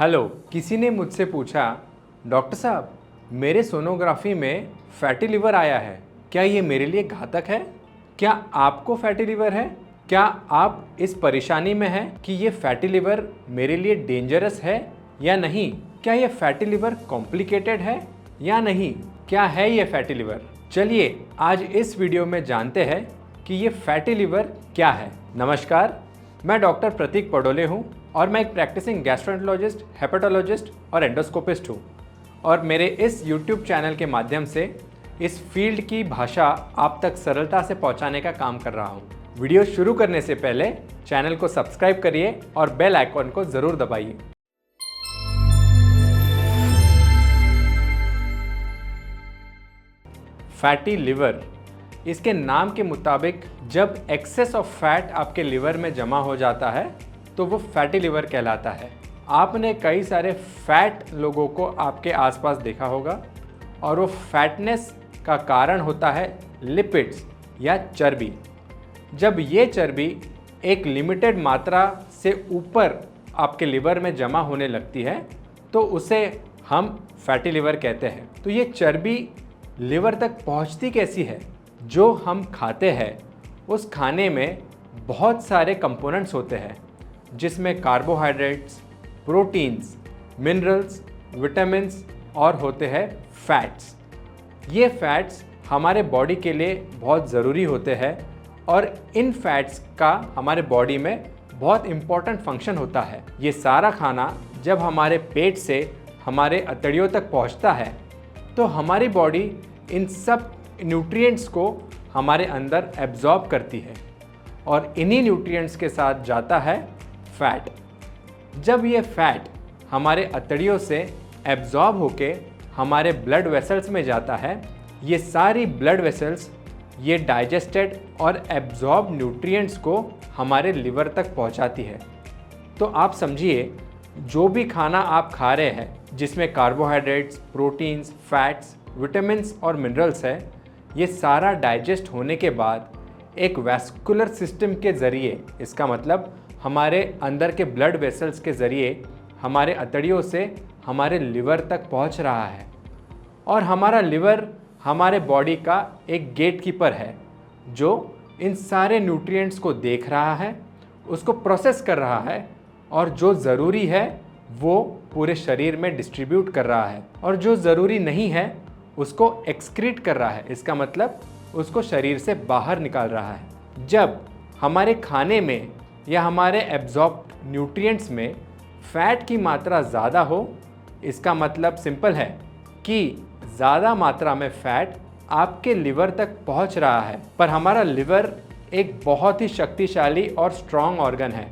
Hello, किसी ने मुझसे पूछा, डॉक्टर साहब मेरे सोनोग्राफी में फैटी लिवर आया है, क्या ये मेरे लिए घातक है? क्या आपको फैटी लिवर है? क्या आप इस परेशानी में हैं कि ये फैटी लिवर मेरे लिए डेंजरस है या नहीं? क्या ये फैटी लिवर कॉम्प्लिकेटेड है या नहीं? क्या है ये फैटी लिवर? चलिए आज इस वीडियो में जानते हैं कि ये फैटी लिवर क्या है। नमस्कार, मैं डॉक्टर प्रतीक पडोले हूँ और मैं एक प्रैक्टिसिंग गैस्ट्रोएंटरोलॉजिस्ट, हेपेटोलॉजिस्ट और एंडोस्कोपिस्ट हूँ और मेरे इस YouTube चैनल के माध्यम से इस फील्ड की भाषा आप तक सरलता से पहुँचाने का काम कर रहा हूँ। वीडियो शुरू करने से पहले चैनल को सब्सक्राइब करिए और बेल आइकॉन को ज़रूर दबाइए। फैटी लिवर, इसके नाम के मुताबिक जब एक्सेस ऑफ फैट आपके लिवर में जमा हो जाता है तो वो फैटी लिवर कहलाता है। आपने कई सारे फैट लोगों को आपके आसपास देखा होगा और वो फैटनेस का कारण होता है लिपिड्स या चर्बी। जब ये चर्बी एक लिमिटेड मात्रा से ऊपर आपके लिवर में जमा होने लगती है तो उसे हम फैटी लिवर कहते हैं। तो ये चर्बी लिवर तक पहुंचती कैसी है? जो हम खाते हैं उस खाने में बहुत सारे कंपोनेंट्स होते हैं जिसमें कार्बोहाइड्रेट्स, प्रोटीन्स, मिनरल्स, विटामिन्स और होते हैं फैट्स। ये फैट्स हमारे बॉडी के लिए बहुत ज़रूरी होते हैं और इन फैट्स का हमारे बॉडी में बहुत इम्पॉर्टेंट फंक्शन होता है। ये सारा खाना जब हमारे पेट से हमारे अतड़ियों तक पहुंचता है तो हमारी बॉडी इन सब न्यूट्रिएंट्स को हमारे अंदर एब्जॉर्ब करती है और इन्हीं न्यूट्रिएंट्स के साथ जाता है फैट। जब ये फैट हमारे अतड़ियों से एब्जॉर्ब होके हमारे ब्लड वेसल्स में जाता है, ये सारी ब्लड वेसल्स ये डाइजेस्टेड और एब्जॉर्ब न्यूट्रिएंट्स को हमारे लिवर तक पहुंचाती है। तो आप समझिए, जो भी खाना आप खा रहे हैं जिसमें कार्बोहाइड्रेट्स, प्रोटीन्स, फैट्स, विटामिन्स और मिनरल्स है, ये सारा डाइजेस्ट होने के बाद एक वैस्कुलर सिस्टम के ज़रिए, इसका मतलब हमारे अंदर के ब्लड वेसल्स के ज़रिए हमारे अतड़ियों से हमारे लिवर तक पहुंच रहा है। और हमारा लिवर हमारे बॉडी का एक गेट कीपर है जो इन सारे न्यूट्रिएंट्स को देख रहा है, उसको प्रोसेस कर रहा है और जो ज़रूरी है वो पूरे शरीर में डिस्ट्रीब्यूट कर रहा है और जो ज़रूरी नहीं है उसको एक्सक्रीट कर रहा है, इसका मतलब उसको शरीर से बाहर निकाल रहा है। जब हमारे खाने में या हमारे एब्जॉर्ब्ड न्यूट्रिएंट्स में फ़ैट की मात्रा ज़्यादा हो, इसका मतलब सिंपल है कि ज़्यादा मात्रा में फ़ैट आपके लिवर तक पहुंच रहा है। पर हमारा लिवर एक बहुत ही शक्तिशाली और स्ट्रॉन्ग ऑर्गन है।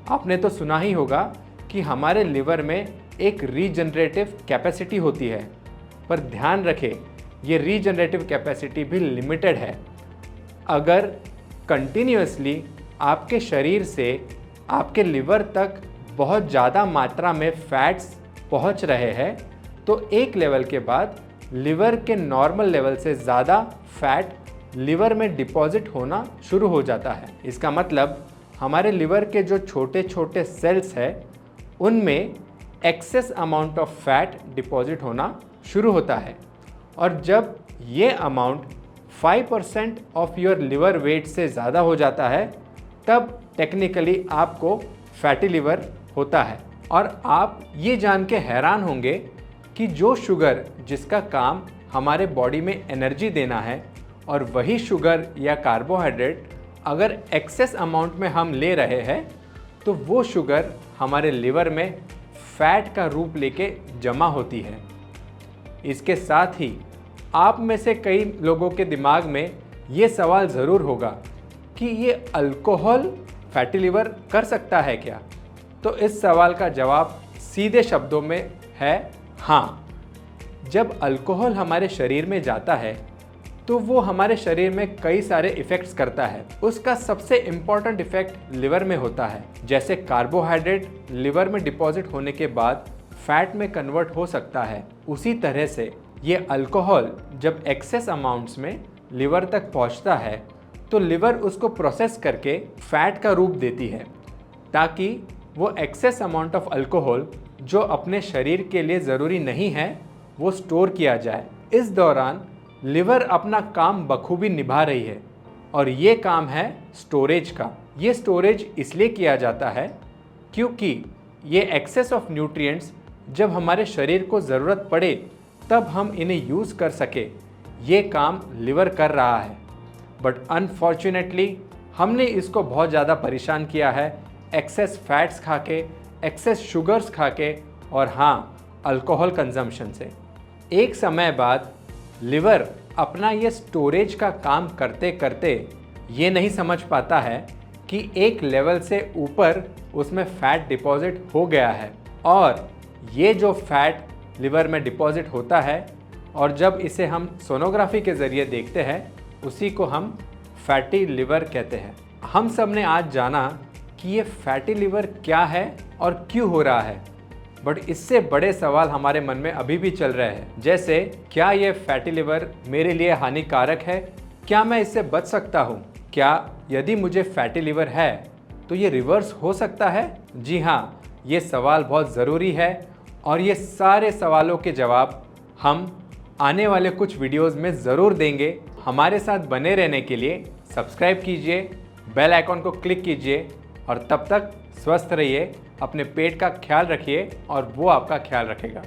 आपने तो सुना ही होगा कि हमारे लिवर में एक रीजनरेटिव कैपेसिटी होती है, पर ध्यान रखें ये रीजनरेटिव कैपेसिटी भी लिमिटेड है। अगर कंटिन्यूअसली आपके शरीर से आपके लिवर तक बहुत ज़्यादा मात्रा में फैट्स पहुंच रहे हैं तो एक लेवल के बाद लिवर के नॉर्मल लेवल से ज़्यादा फैट लिवर में डिपॉजिट होना शुरू हो जाता है। इसका मतलब हमारे लिवर के जो छोटे छोटे सेल्स हैं उनमें excess amount of fat deposit होना शुरू होता है और जब ये amount 5% of your liver weight से ज़्यादा हो जाता है तब टेक्निकली आपको फैटी लिवर होता है। और आप ये जान के हैरान होंगे कि जो शुगर जिसका काम हमारे बॉडी में एनर्जी देना है और वही शुगर या कार्बोहाइड्रेट अगर एक्सेस अमाउंट में हम ले रहे हैं तो वो शुगर हमारे लिवर में फैट का रूप लेके जमा होती है। इसके साथ ही आप में से कई लोगों के दिमाग में ये सवाल ज़रूर होगा कि ये अल्कोहल फैटी लिवर कर सकता है क्या? तो इस सवाल का जवाब सीधे शब्दों में है हाँ। जब अल्कोहल हमारे शरीर में जाता है तो वो हमारे शरीर में कई सारे इफ़ेक्ट्स करता है। उसका सबसे इम्पॉर्टेंट इफ़ेक्ट लिवर में होता है। जैसे कार्बोहाइड्रेट लिवर में डिपॉजिट होने के बाद फैट में कन्वर्ट हो सकता है, उसी तरह से ये अल्कोहल जब एक्सेस अमाउंट्स में लिवर तक पहुंचता है तो लिवर उसको प्रोसेस करके फैट का रूप देती है ताकि वो एक्सेस अमाउंट ऑफ अल्कोहल जो अपने शरीर के लिए ज़रूरी नहीं है वो स्टोर किया जाए। इस दौरान लिवर अपना काम बखूबी निभा रही है और ये काम है स्टोरेज का। ये स्टोरेज इसलिए किया जाता है क्योंकि ये एक्सेस ऑफ न्यूट्रिएंट्स जब हमारे शरीर को ज़रूरत पड़े तब हम इन्हें यूज़ कर सके, ये काम लिवर कर रहा है। बट अनफॉर्चुनेटली हमने इसको बहुत ज़्यादा परेशान किया है एक्सेस फैट्स खा के, एक्सेस शुगर्स खा के और हाँ, अल्कोहल कंजम्पशन से। एक समय बाद लिवर अपना ये स्टोरेज का काम करते करते ये नहीं समझ पाता है कि एक लेवल से ऊपर उसमें फ़ैट डिपॉजिट हो गया है और ये जो फैट लिवर में डिपॉजिट होता है और जब इसे हम सोनोग्राफी के ज़रिए देखते हैं उसी को हम फैटी लिवर कहते हैं। हम सब ने आज जाना कि ये फैटी लिवर क्या है और क्यों हो रहा है, बट इससे बड़े सवाल हमारे मन में अभी भी चल रहे हैं, जैसे क्या ये फैटी लिवर मेरे लिए हानिकारक है, क्या मैं इससे बच सकता हूँ, क्या यदि मुझे फैटी लिवर है तो ये रिवर्स हो सकता है। जी हाँ, ये सवाल बहुत ज़रूरी है और ये सारे सवालों के जवाब हम आने वाले कुछ वीडियोस में ज़रूर देंगे। हमारे साथ बने रहने के लिए सब्सक्राइब कीजिए, बेल आइकॉन को क्लिक कीजिए और तब तक स्वस्थ रहिए, अपने पेट का ख्याल रखिए और वो आपका ख्याल रखेगा।